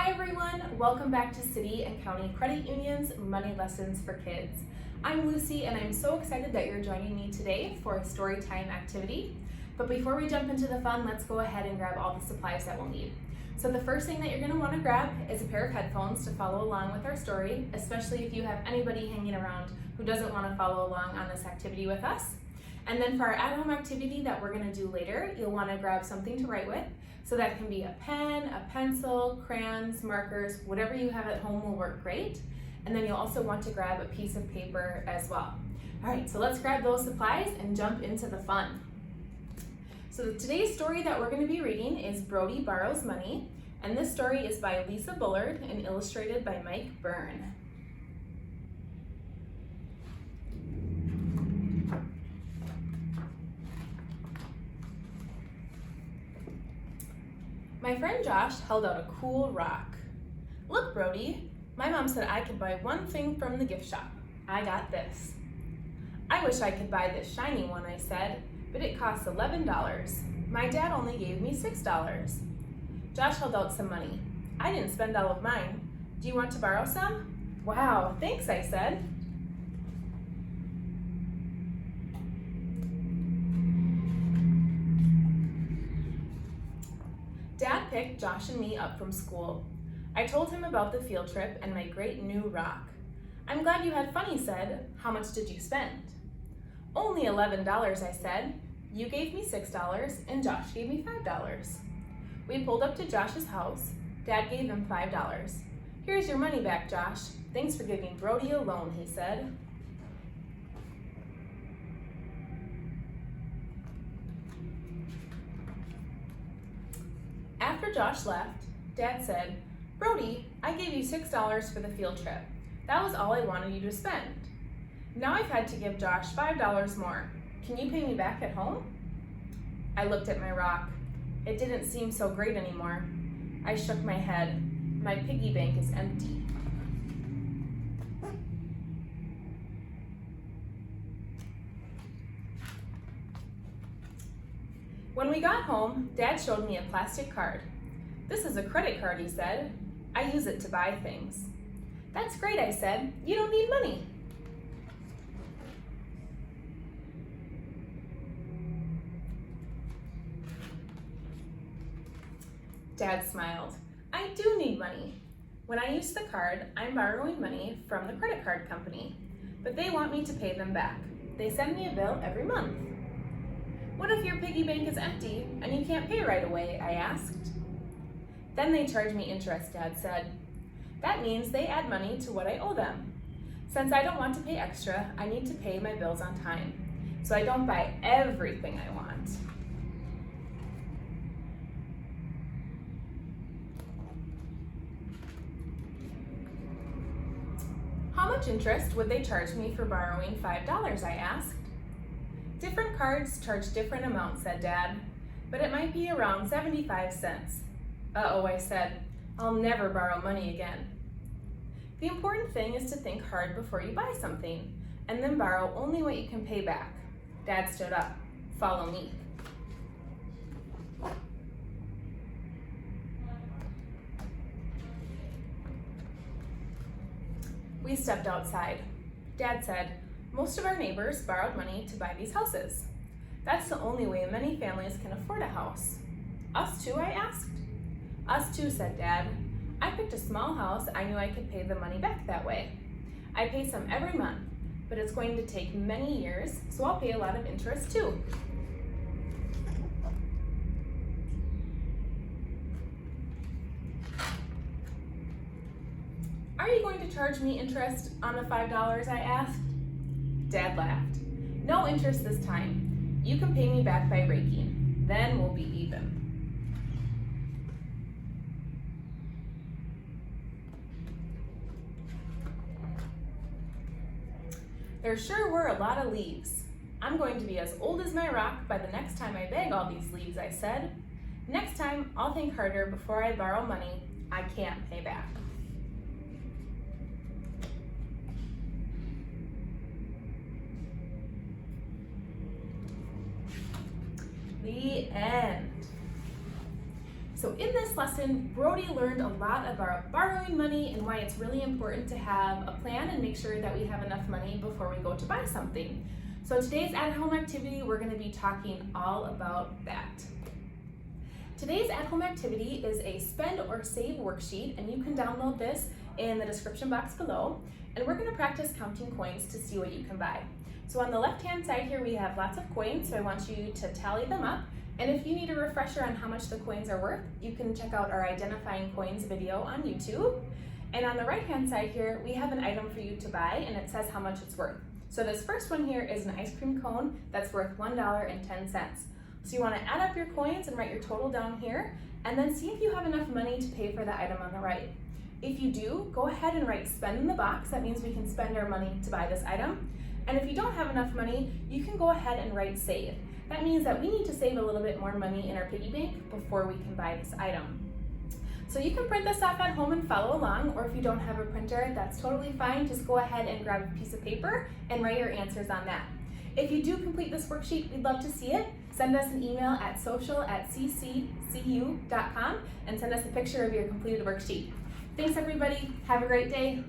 Hi everyone, welcome back to City and County Credit Union's Money Lessons for Kids. I'm Lucy and I'm so excited that you're joining me today for a story time activity. But before we jump into the fun, let's go ahead and grab all the supplies that we'll need. So the first thing that you're going to want to grab is a pair of headphones to follow along with our story, especially if you have anybody hanging around who doesn't want to follow along on this activity with us. And then for our at-home activity that we're going to do later, you'll want to grab something to write with. So that can be a pen, a pencil, crayons, markers, whatever you have at home will work great. And then you'll also want to grab a piece of paper as well. All right, so let's grab those supplies and jump into the fun. So today's story that we're going to be reading is Brody Borrows Money, and this story is by Lisa Bullard and illustrated by Mike Byrne. My friend Josh held out a cool rock. Look, Brody, my mom said I could buy one thing from the gift shop. I got this. I wish I could buy this shiny one, I said, but it costs $11. My dad only gave me $6. Josh held out some money. I didn't spend all of mine. Do you want to borrow some? Wow, thanks, I said. Dad picked Josh and me up from school. I told him about the field trip and my great new rock. I'm glad you had fun, he said. How much did you spend? Only $11, I said. You gave me $6 and Josh gave me $5. We pulled up to Josh's house. Dad gave him $5. Here's your money back, Josh. Thanks for giving Brody a loan, he said. After Josh left, Dad said, Brody, I gave you $6 for the field trip. That was all I wanted you to spend. Now I've had to give Josh $5 more. Can you pay me back at home? I looked at my rock. It didn't seem so great anymore. I shook my head. My piggy bank is empty. When we got home, Dad showed me a plastic card. This is a credit card, he said. I use it to buy things. That's great, I said. You don't need money. Dad smiled. I do need money. When I use the card, I'm borrowing money from the credit card company, but they want me to pay them back. They send me a bill every month. What if your piggy bank is empty and you can't pay right away, I asked. Then they charge me interest, Dad said. That means they add money to what I owe them. Since I don't want to pay extra, I need to pay my bills on time, so I don't buy everything I want. How much interest would they charge me for borrowing $5, I asked. Different cards charge different amounts, said Dad, but it might be around 75 cents. Uh-oh, I said. I'll never borrow money again. The important thing is to think hard before you buy something, and then borrow only what you can pay back. Dad stood up. Follow me. We stepped outside. Dad said, most of our neighbors borrowed money to buy these houses. That's the only way many families can afford a house. Us too, I asked. Us too, said Dad. I picked a small house I knew I could pay the money back that way. I pay some every month, but it's going to take many years, so I'll pay a lot of interest too. Are you going to charge me interest on the $5, I asked? Dad laughed. No interest this time. You can pay me back by raking. Then we'll be even. There sure were a lot of leaves. I'm going to be as old as my rock by the next time I bag all these leaves, I said. Next time, I'll think harder before I borrow money I can't pay back. The end. So So in this lesson, Brody learned a lot about borrowing money and why it's really important to have a plan and make sure that we have enough money before we go to buy something. So today's at-home activity, we're going to be talking all about that. Today's at-home activity is a spend or save worksheet, and you can download this in the description box below. And we're going to practice counting coins to see what you can buy. So on the left-hand side here, we have lots of coins, so I want you to tally them up. And if you need a refresher on how much the coins are worth, you can check out our Identifying Coins video on YouTube. And on the right-hand side here, we have an item for you to buy, and it says how much it's worth. So this first one here is an ice cream cone that's worth $1.10. So you want to add up your coins and write your total down here, and then see if you have enough money to pay for the item on the right. If you do, go ahead and write spend in the box. That means we can spend our money to buy this item. And if you don't have enough money, you can go ahead and write save. That means that we need to save a little bit more money in our piggy bank before we can buy this item. So you can print this off at home and follow along, or if you don't have a printer, that's totally fine. Just go ahead and grab a piece of paper and write your answers on that. If you do complete this worksheet, we'd love to see it. Send us an email at social@cccu.com and send us a picture of your completed worksheet. Thanks everybody, have a great day.